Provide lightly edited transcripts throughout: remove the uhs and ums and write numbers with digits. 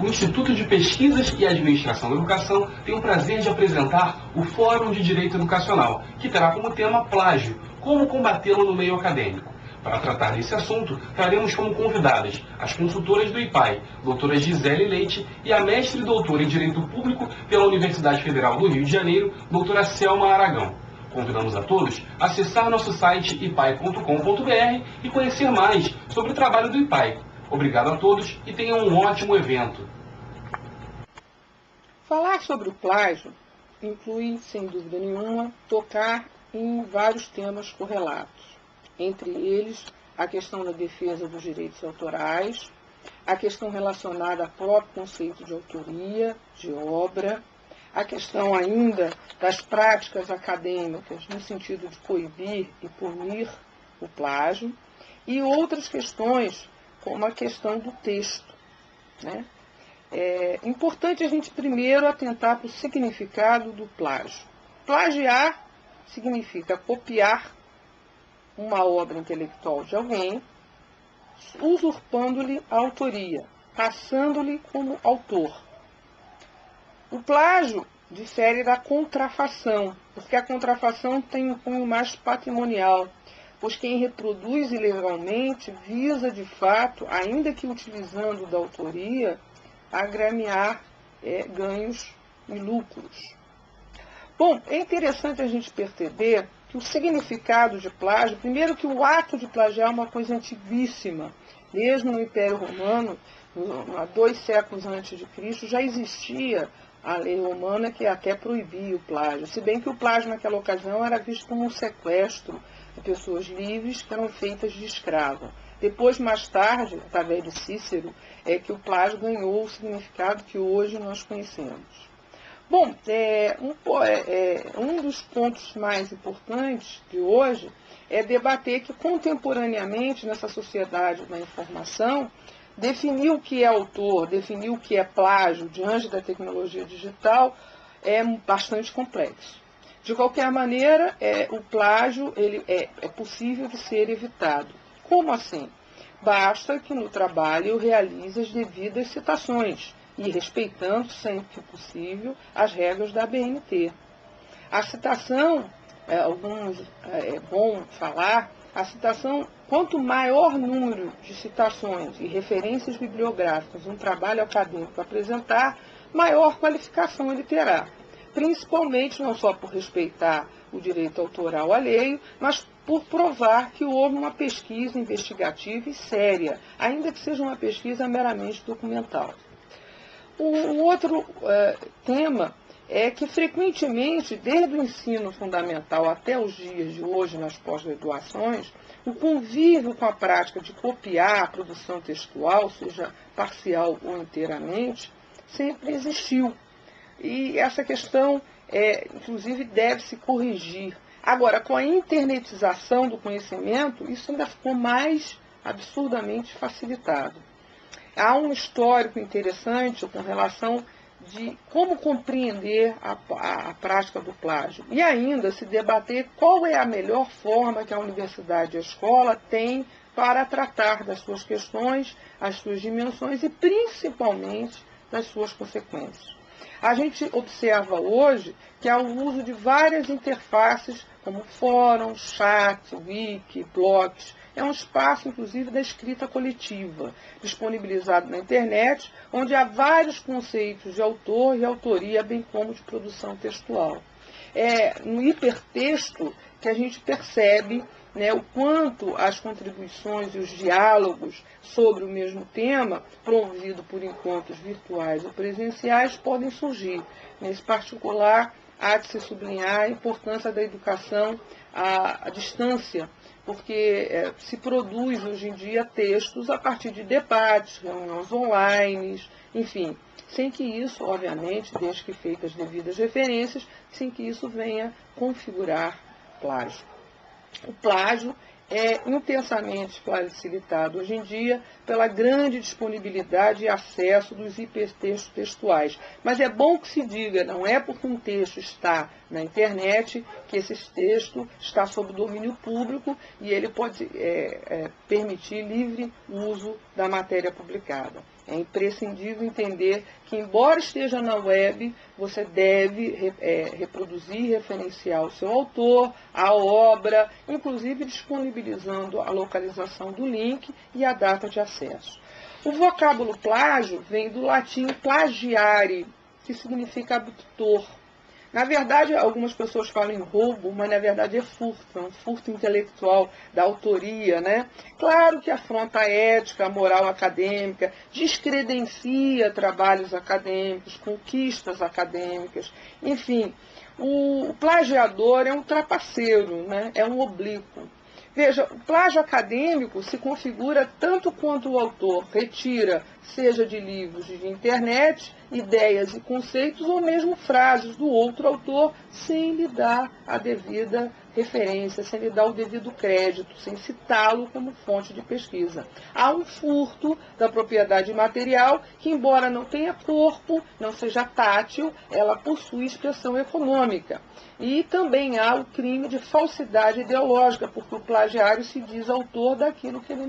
O Instituto de Pesquisas e Administração da Educação tem o prazer de apresentar o Fórum de Direito Educacional, que terá como tema plágio, como combatê-lo no meio acadêmico. Para tratar desse assunto, traremos como convidadas as consultoras do IPAE, doutora Gisele Leite, e a mestre e doutora em Direito Público pela Universidade Federal do Rio de Janeiro, doutora Selma Aragão. Convidamos a todos a acessar nosso site ipae.com.br e conhecer mais sobre o trabalho do IPAE. Obrigado a todos e tenham um ótimo evento. Falar sobre o plágio inclui, sem dúvida nenhuma, tocar em vários temas correlatos. Entre eles, a questão da defesa dos direitos autorais, a questão relacionada ao próprio conceito de autoria, de obra, a questão ainda das práticas acadêmicas no sentido de coibir e punir o plágio, e outras questões, como a questão do texto, né? É importante a gente primeiro atentar para o significado do plágio. Plagiar significa copiar uma obra intelectual de alguém, usurpando-lhe a autoria, passando-lhe como autor. O plágio difere da contrafação, porque a contrafação tem um cunho mais patrimonial, pois quem reproduz ilegalmente visa, de fato, ainda que utilizando da autoria, agremiar ganhos e lucros. Bom, é interessante a gente perceber que o significado de plágio, primeiro que o ato de plagiar é uma coisa antiguíssima. Mesmo no Império Romano, há 2 séculos antes de Cristo, já existia a lei romana que até proibia o plágio. Se bem que o plágio naquela ocasião era visto como um sequestro de pessoas livres que eram feitas de escravo. Depois, mais tarde, através de Cícero, é que o plágio ganhou o significado que hoje nós conhecemos. Bom, um dos pontos mais importantes de hoje é debater que contemporaneamente, nessa sociedade da informação, definir o que é autor, definir o que é plágio diante da tecnologia digital é bastante complexo. De qualquer maneira, o plágio é possível de ser evitado. Como assim? Basta que no trabalho eu realize as devidas citações e respeitando, sempre que possível, as regras da ABNT. A citação, é bom falar, a citação, quanto maior número de citações e referências bibliográficas um trabalho acadêmico apresentar, maior qualificação ele terá. Principalmente não só por respeitar o direito autoral alheio, mas por provar que houve uma pesquisa investigativa e séria, ainda que seja uma pesquisa meramente documental. O outro tema é que, frequentemente, desde o ensino fundamental até os dias de hoje, nas pós-graduações, o convívio com a prática de copiar a produção textual, seja parcial ou inteiramente, sempre existiu. E essa questão, inclusive, deve se corrigir. Agora, com a internetização do conhecimento, isso ainda ficou mais absurdamente facilitado. Há um histórico interessante com relação de como compreender a prática do plágio. E ainda se debater qual é a melhor forma que a universidade e a escola têm para tratar das suas questões, as suas dimensões e, principalmente, das suas consequências. A gente observa hoje que há o uso de várias interfaces, como fóruns, chat, wiki, blogs. É um espaço, inclusive, da escrita coletiva, disponibilizado na internet, onde há vários conceitos de autor e autoria, bem como de produção textual. É no hipertexto que a gente percebe, né, o quanto as contribuições e os diálogos sobre o mesmo tema, promovido por encontros virtuais ou presenciais, podem surgir. Nesse particular, há de se sublinhar a importância da educação à distância, porque se produz hoje em dia textos a partir de debates, reuniões online, enfim, sem que isso, obviamente, desde que feitas as devidas referências, sem que isso venha configurar plágio. O plágio é intensamente facilitado hoje em dia pela grande disponibilidade e acesso dos hipertextos textuais. Mas é bom que se diga, não é porque um texto está na internet que esse texto está sob domínio público e ele pode permitir livre uso da matéria publicada. É imprescindível entender que, embora esteja na web, você deve reproduzir e referenciar o seu autor, a obra, inclusive disponibilizando a localização do link e a data de acesso. O vocábulo plágio vem do latim plagiare, que significa abdutor. Na verdade, algumas pessoas falam em roubo, mas na verdade é um furto intelectual da autoria, né? Claro que afronta a ética, a moral acadêmica, descredencia trabalhos acadêmicos, conquistas acadêmicas, enfim. O plagiador é um trapaceiro, né? É um oblíquo. Veja, o plágio acadêmico se configura tanto quanto o autor retira, seja de livros de internet, ideias e conceitos, ou mesmo frases do outro autor, sem lhe dar a devida referência, sem lhe dar o devido crédito, sem citá-lo como fonte de pesquisa. Há um furto da propriedade material que, embora não tenha corpo, não seja tátil, ela possui expressão econômica. E também há o crime de falsidade ideológica, porque o plagiário se diz autor daquilo que ele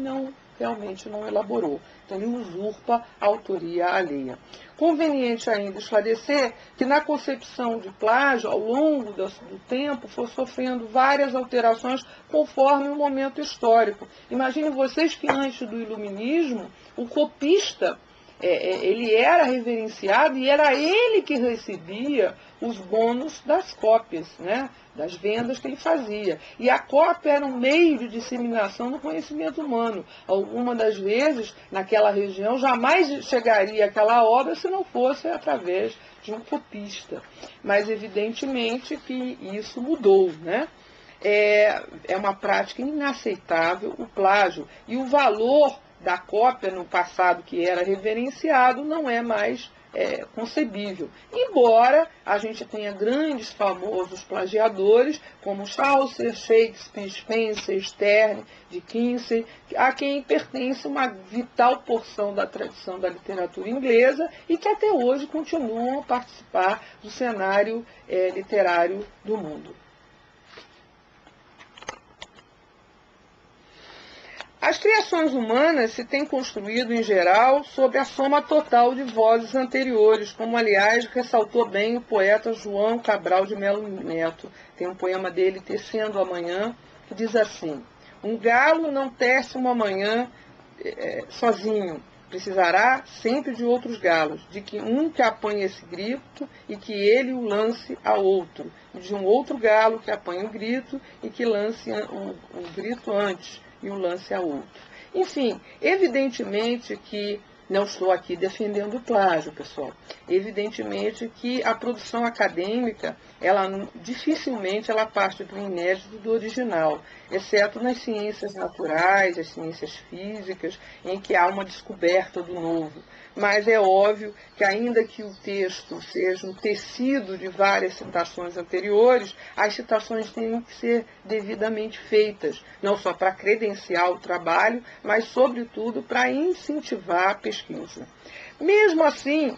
realmente não elaborou. Então, ele usurpa a autoria alheia. Conveniente ainda esclarecer que na concepção de plágio, ao longo do tempo, foi sofrendo várias alterações conforme o momento histórico. Imaginem vocês que antes do iluminismo, o copista ele era reverenciado e era ele que recebia os bônus das cópias, né? Das vendas que ele fazia. E a cópia era um meio de disseminação do conhecimento humano. Algumas das vezes, naquela região, jamais chegaria aquela obra se não fosse através de um copista. Mas, evidentemente, que isso mudou, né? É uma prática inaceitável o plágio. E o valor da cópia no passado, que era reverenciado, não é mais concebível. Embora a gente tenha grandes famosos plagiadores, como Chaucer, Shakespeare, Spenser, Sterne, de Kinsey, a quem pertence uma vital porção da tradição da literatura inglesa e que até hoje continuam a participar do cenário literário do mundo. As criações humanas se têm construído, em geral, sobre a soma total de vozes anteriores, como, aliás, ressaltou bem o poeta João Cabral de Melo Neto. Tem um poema dele, Tecendo a Manhã, que diz assim: um galo não tece uma manhã sozinho, precisará sempre de outros galos, de que um que apanhe esse grito e que ele o lance a outro, e de um outro galo que apanhe o grito e que lance o grito antes e o lance a outro. Enfim, evidentemente que, não estou aqui defendendo o plágio, pessoal, evidentemente que a produção acadêmica, dificilmente ela parte do inédito do original, exceto nas ciências naturais, as ciências físicas, em que há uma descoberta do novo. Mas é óbvio que, ainda que o texto seja um tecido de várias citações anteriores, as citações têm que ser devidamente feitas, não só para credenciar o trabalho, mas, sobretudo, para incentivar a pesquisa. Mesmo assim,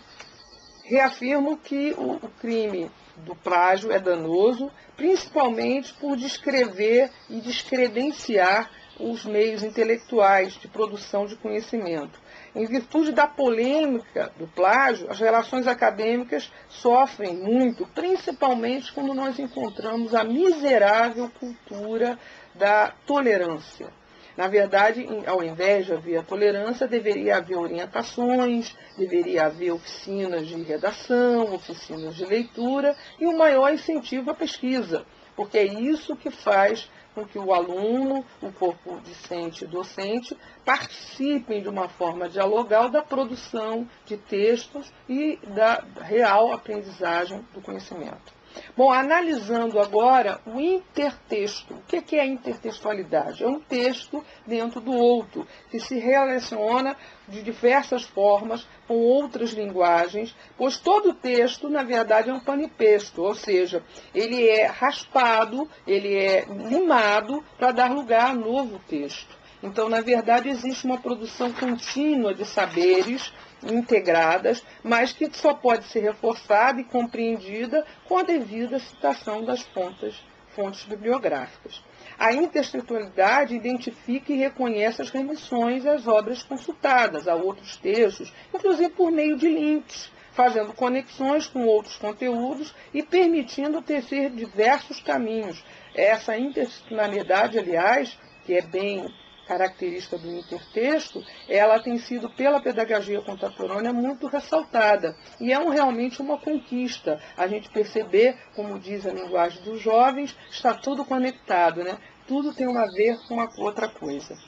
reafirmo que o crime do plágio é danoso, principalmente por descrever e descredenciar os meios intelectuais de produção de conhecimento. Em virtude da polêmica do plágio, as relações acadêmicas sofrem muito, principalmente quando nós encontramos a miserável cultura da tolerância. Na verdade, ao invés de haver a tolerância, deveria haver orientações, deveria haver oficinas de redação, oficinas de leitura e um maior incentivo à pesquisa, porque é isso que faz com que o aluno, o corpo discente e docente, participem de uma forma dialogal da produção de textos e da real aprendizagem do conhecimento. Bom, analisando agora o intertexto. O que é a intertextualidade? É um texto dentro do outro, que se relaciona de diversas formas com outras linguagens, pois todo texto, na verdade, é um panipexto, ou seja, ele é raspado, ele é limado para dar lugar a novo texto. Então, na verdade, existe uma produção contínua de saberes integradas, mas que só pode ser reforçada e compreendida com a devida citação das fontes bibliográficas. A intertextualidade identifica e reconhece as remissões às obras consultadas, a outros textos, inclusive por meio de links, fazendo conexões com outros conteúdos e permitindo tecer diversos caminhos. Essa interdisciplinaridade, aliás, que é bem característica do intertexto, ela tem sido, pela pedagogia contemporânea, muito ressaltada. E é realmente uma conquista a gente perceber, como diz a linguagem dos jovens, está tudo conectado, né? Tudo tem a ver com a outra coisa.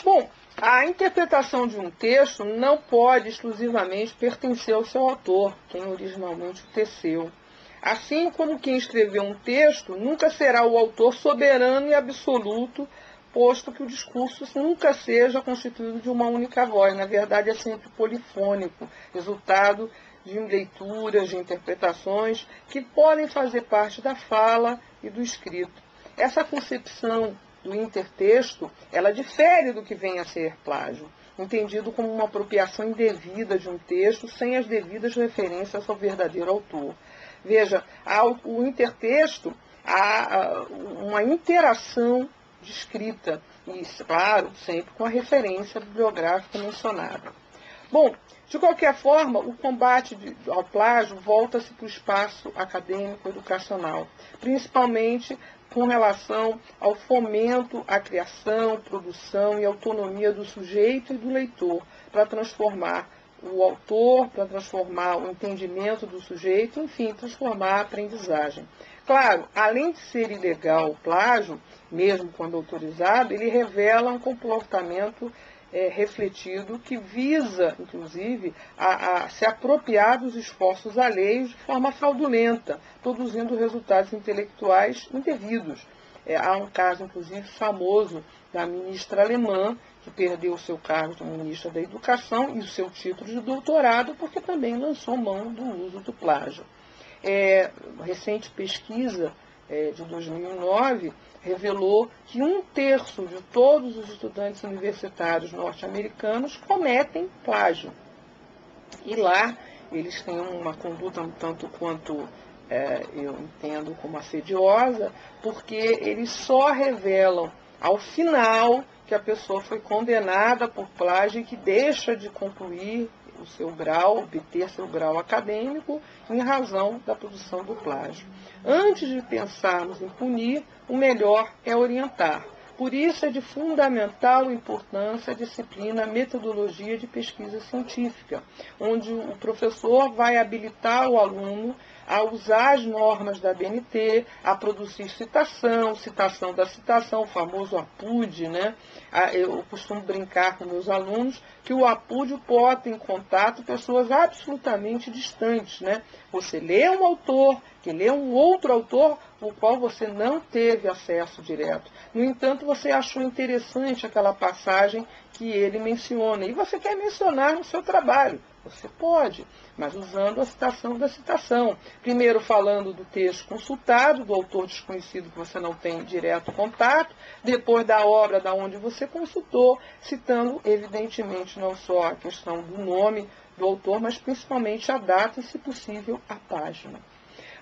Bom, a interpretação de um texto não pode exclusivamente pertencer ao seu autor, quem originalmente o teceu. Assim como quem escreveu um texto nunca será o autor soberano e absoluto, posto que o discurso nunca seja constituído de uma única voz. Na verdade, é sempre polifônico, resultado de leituras, de interpretações que podem fazer parte da fala e do escrito. Essa concepção do intertexto, ela difere do que vem a ser plágio, entendido como uma apropriação indevida de um texto sem as devidas referências ao verdadeiro autor. Veja, o intertexto há uma interação de escrita, e, claro, sempre com a referência bibliográfica mencionada. Bom, de qualquer forma, o combate ao plágio volta-se para o espaço acadêmico educacional, principalmente com relação ao fomento à criação, produção e autonomia do sujeito e do leitor, para transformar o autor, para transformar o entendimento do sujeito, enfim, transformar a aprendizagem. Claro, além de ser ilegal o plágio, mesmo quando autorizado, ele revela um comportamento refletido que visa, inclusive, a se apropriar dos esforços alheios de forma fraudulenta, produzindo resultados intelectuais indevidos. Há um caso, inclusive, famoso da ministra alemã, que perdeu o seu cargo de ministra da Educação e o seu título de doutorado, porque também lançou mão do uso do plágio. Recente pesquisa de 2009 revelou que 1/3 de todos os estudantes universitários norte-americanos cometem plágio. E lá eles têm uma conduta um tanto quanto eu entendo como assediosa, porque eles só revelam ao final que a pessoa foi condenada por plágio e que deixa de concluir o seu grau, obter seu grau acadêmico em razão da produção do plágio. Antes de pensarmos em punir, o melhor é orientar. Por isso é de fundamental importância a disciplina Metodologia de Pesquisa Científica, onde o professor vai habilitar o aluno a usar as normas da ABNT, a produzir citação da citação, o famoso APUD, né? Eu costumo brincar com meus alunos que o APUD bota em contato pessoas absolutamente distantes, né? Você lê um autor, que lê um outro autor, o qual você não teve acesso direto. No entanto, você achou interessante aquela passagem que ele menciona, e você quer mencionar no seu trabalho. Você pode, mas usando a citação da citação. Primeiro falando do texto consultado, do autor desconhecido que você não tem direto contato, depois da obra da onde você consultou, citando, evidentemente, não só a questão do nome do autor, mas principalmente a data e, se possível, a página.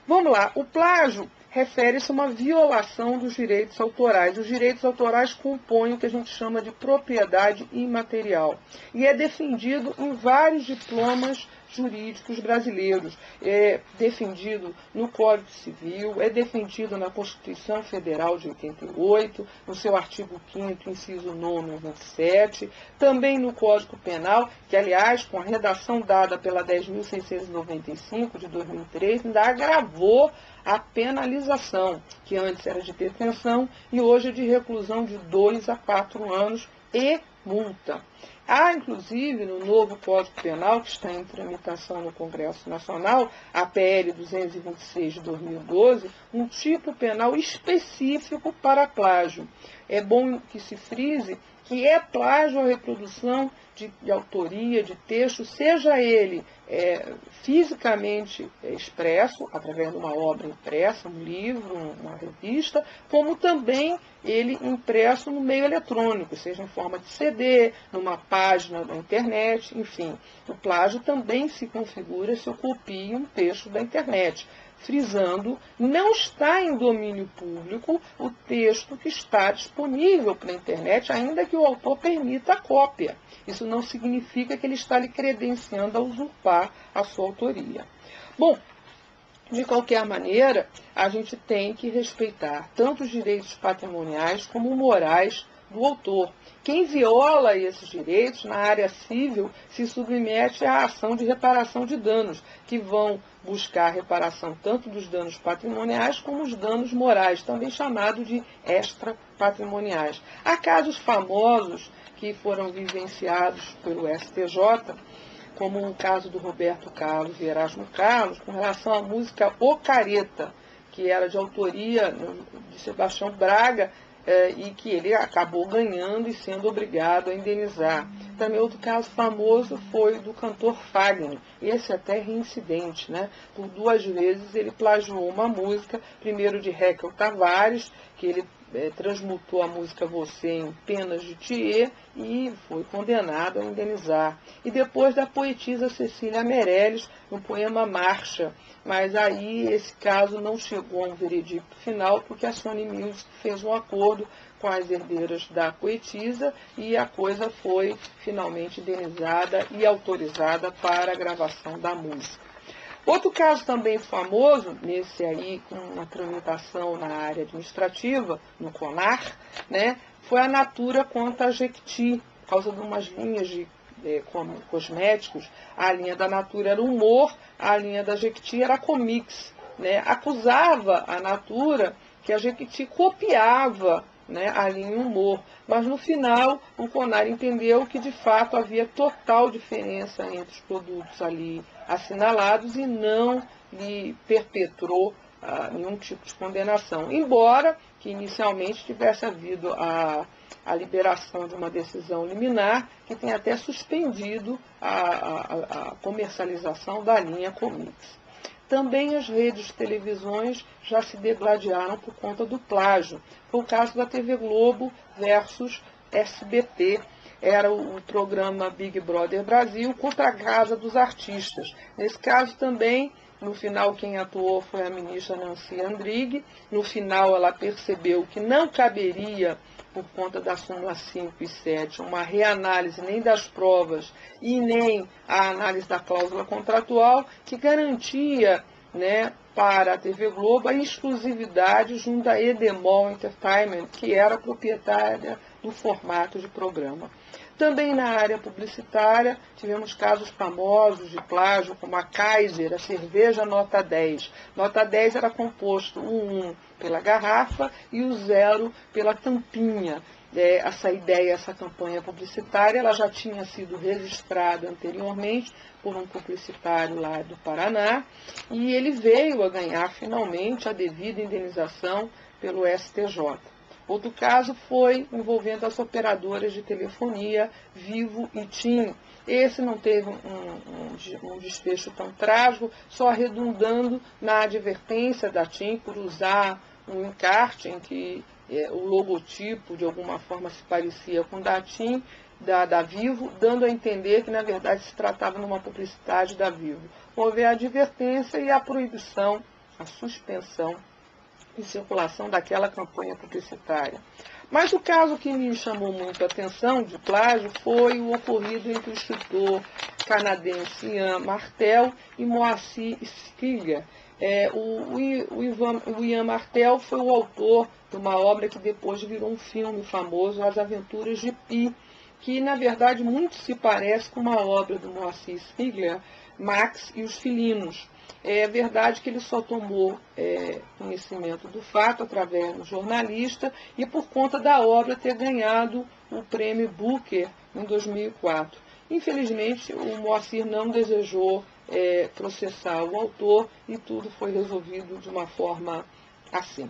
Vamos lá, o plágio refere-se a uma violação dos direitos autorais. Os direitos autorais compõem o que a gente chama de propriedade imaterial. E é defendido em vários diplomas jurídicos brasileiros. É defendido no Código Civil, é defendido na Constituição Federal de 88, no seu artigo 5º, inciso 9 e 27, também no Código Penal, que, aliás, com a redação dada pela 10.695 de 2003, ainda agravou a penalização, que antes era de detenção e hoje é de reclusão de 2 a 4 anos e multa. Há, inclusive, no novo Código Penal, que está em tramitação no Congresso Nacional, a PL 226 de 2012, um tipo penal específico para plágio. é bom que se frise que é plágio a reprodução de autoria, de texto, seja ele fisicamente expresso, através de uma obra impressa, um livro, uma revista, como também ele impresso no meio eletrônico, seja em forma de CD, numa página da internet, enfim. O plágio também se configura se eu copio um texto da internet, frisando, não está em domínio público o texto que está disponível pela internet, ainda que o autor permita a cópia. Isso não significa que ele está lhe credenciando a usurpar a sua autoria. Bom, de qualquer maneira, a gente tem que respeitar tanto os direitos patrimoniais como morais do autor. Quem viola esses direitos na área civil se submete à ação de reparação de danos, que vão buscar a reparação tanto dos danos patrimoniais como os danos morais, também chamados de extrapatrimoniais. Há casos famosos que foram vivenciados pelo STJ, como o caso do Roberto Carlos e Erasmo Carlos, com relação à música O Careta, que era de autoria de Sebastião Braga, e que ele acabou ganhando e sendo obrigado a indenizar. Também outro caso famoso foi do cantor Fagner. Esse até é reincidente, né? Por 2 vezes ele plagiou uma música, primeiro de Raquel Tavares, que ele transmutou a música Você em Penas de Thier e foi condenado a indenizar. E depois da poetisa Cecília Meirelles, no poema Marcha. Mas aí esse caso não chegou a um veredicto final, porque a Sony Music fez um acordo com as herdeiras da poetisa e a coisa foi finalmente indenizada e autorizada para a gravação da música. Outro caso também famoso, nesse aí com uma tramitação na área administrativa, no CONAR, né, foi a Natura contra a Jequiti, por causa de umas linhas de cosméticos. A linha da Natura era humor, a linha da Jequiti era comics. Né, acusava a Natura que a Jequiti copiava, né, a linha humor. Mas no final o CONAR entendeu que de fato havia total diferença entre os produtos ali assinalados e não lhe perpetrou nenhum tipo de condenação. Embora que inicialmente tivesse havido a liberação de uma decisão liminar que tem até suspendido a comercialização da linha Comics. Também as redes de televisões já se degladiaram por conta do plágio. Foi o caso da TV Globo versus SBT. Era o programa Big Brother Brasil contra a Casa dos Artistas. Nesse caso também, no final quem atuou foi a ministra Nancy Andrighi. No final ela percebeu que não caberia, por conta da súmula 5 e 7, uma reanálise nem das provas e nem a análise da cláusula contratual, que garantia, né, para a TV Globo a exclusividade junto à Edemol Entertainment, que era proprietária do formato de programa. Também na área publicitária, tivemos casos famosos de plágio, como a Kaiser, a cerveja nota 10. Nota 10 era composto o 1 pela garrafa e o 0 pela tampinha. Essa ideia, essa campanha publicitária, ela já tinha sido registrada anteriormente por um publicitário lá do Paraná, e ele veio a ganhar finalmente a devida indenização pelo STJ. Outro caso foi envolvendo as operadoras de telefonia Vivo e TIM. Esse não teve um desfecho tão trágico, só redundando na advertência da TIM por usar um encarte em que o logotipo de alguma forma se parecia com o da TIM, da Vivo, dando a entender que na verdade se tratava de uma publicidade da Vivo. Houve a advertência e a proibição, a suspensão de circulação daquela campanha publicitária. Mas o caso que me chamou muito a atenção de plágio foi o ocorrido entre o escritor canadense Ian Martel e Moacir Skillier. O Ian Martel foi o autor de uma obra que depois virou um filme famoso, As Aventuras de Pi, que na verdade muito se parece com uma obra do Moacir Skillier, Max e os Felinos. É verdade que ele só tomou conhecimento do fato através do jornalista e por conta da obra ter ganhado o prêmio Booker em 2004. Infelizmente, o Moacir não desejou processar o autor e tudo foi resolvido de uma forma assim.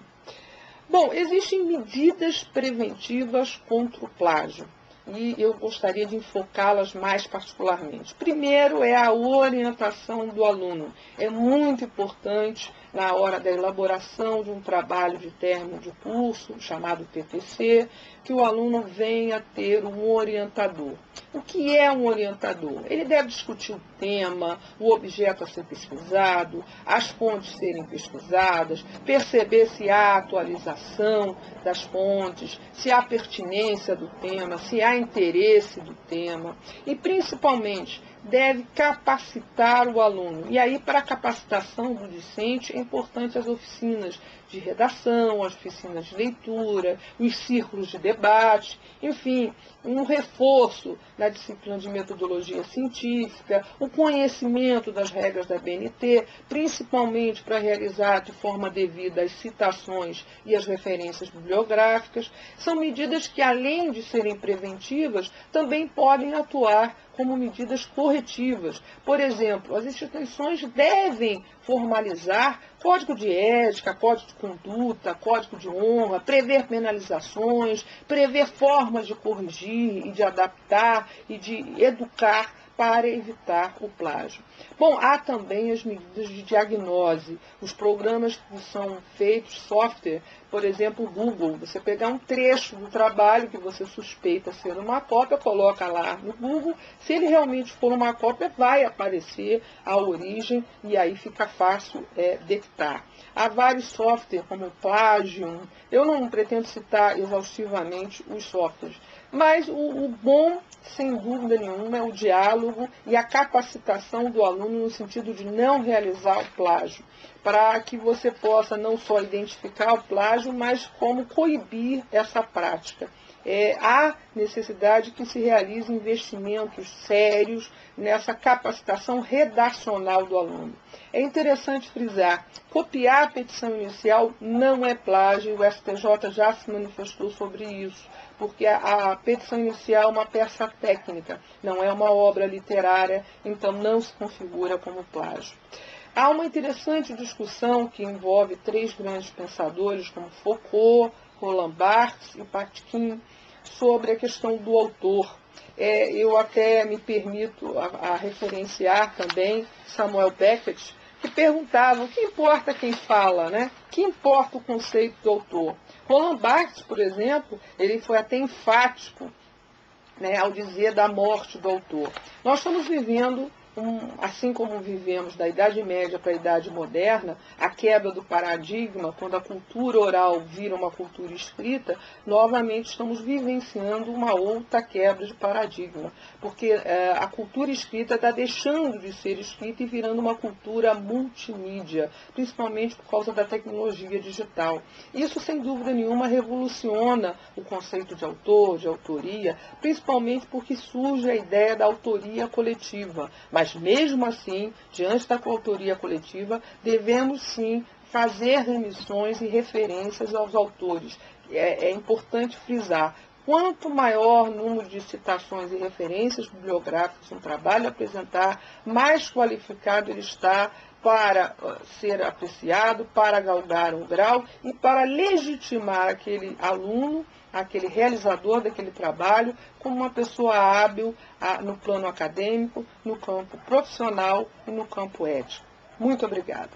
Bom, existem medidas preventivas contra o plágio e eu gostaria de enfocá-las mais particularmente. Primeiro é a orientação do aluno. É muito importante, na hora da elaboração de um trabalho de término de curso, chamado TTC, que o aluno venha ter um orientador. O que é um orientador? Ele deve discutir o tema, o objeto a ser pesquisado, as fontes serem pesquisadas, perceber se há atualização das fontes, se há pertinência do tema, se há interesse do tema e, principalmente, deve capacitar o aluno. E aí, para a capacitação do discente, é importante as oficinas de redação, as oficinas de leitura, os círculos de debate, enfim, um reforço na disciplina de metodologia científica, o conhecimento das regras da BNT, principalmente para realizar de forma devida as citações e as referências bibliográficas. São medidas que, além de serem preventivas, também podem atuar como medidas corretivas. Por exemplo, as instituições devem formalizar código de ética, código de conduta, código de honra, prever penalizações, prever formas de corrigir e de adaptar e de educar para evitar o plágio. Bom, há também as medidas de diagnose, os programas que são feitos, software, por exemplo, o Google. Você pegar um trecho do trabalho que você suspeita ser uma cópia, coloca lá no Google, se ele realmente for uma cópia, vai aparecer a origem e aí fica fácil detectar. Há vários softwares, como o Plagium. Eu não pretendo citar exaustivamente os softwares, mas o bom, sem dúvida nenhuma, é o diálogo e a capacitação do aluno no sentido de não realizar o plágio, para que você possa não só identificar o plágio, mas como coibir essa prática. Há necessidade que se realize investimentos sérios nessa capacitação redacional do aluno. É interessante frisar, copiar a petição inicial não é plágio, o STJ já se manifestou sobre isso, porque a petição inicial é uma peça técnica, não é uma obra literária, então não se configura como plágio. Há uma interessante discussão que envolve três grandes pensadores, como Foucault, Roland Barthes e Patkin, sobre a questão do autor. Eu até me permito a referenciar também Samuel Beckett, que perguntava o que importa quem fala, né? O que importa o conceito do autor? Roland Barthes, por exemplo, ele foi até enfático, né, ao dizer da morte do autor. Nós estamos vivendo, assim como vivemos da Idade Média para a Idade Moderna, a quebra do paradigma, quando a cultura oral vira uma cultura escrita, novamente estamos vivenciando uma outra quebra de paradigma, porque a cultura escrita está deixando de ser escrita e virando uma cultura multimídia, principalmente por causa da tecnologia digital. Isso, sem dúvida nenhuma, revoluciona o conceito de autor, de autoria, principalmente porque surge a ideia da autoria coletiva. Mas mesmo assim, diante da coautoria coletiva, devemos sim fazer remissões e referências aos autores. É importante frisar, quanto maior número de citações e referências bibliográficas um trabalho apresentar, mais qualificado ele está para ser apreciado, para galgar um grau e para legitimar aquele aluno, aquele realizador daquele trabalho, como uma pessoa hábil no plano acadêmico, no campo profissional e no campo ético. Muito obrigada.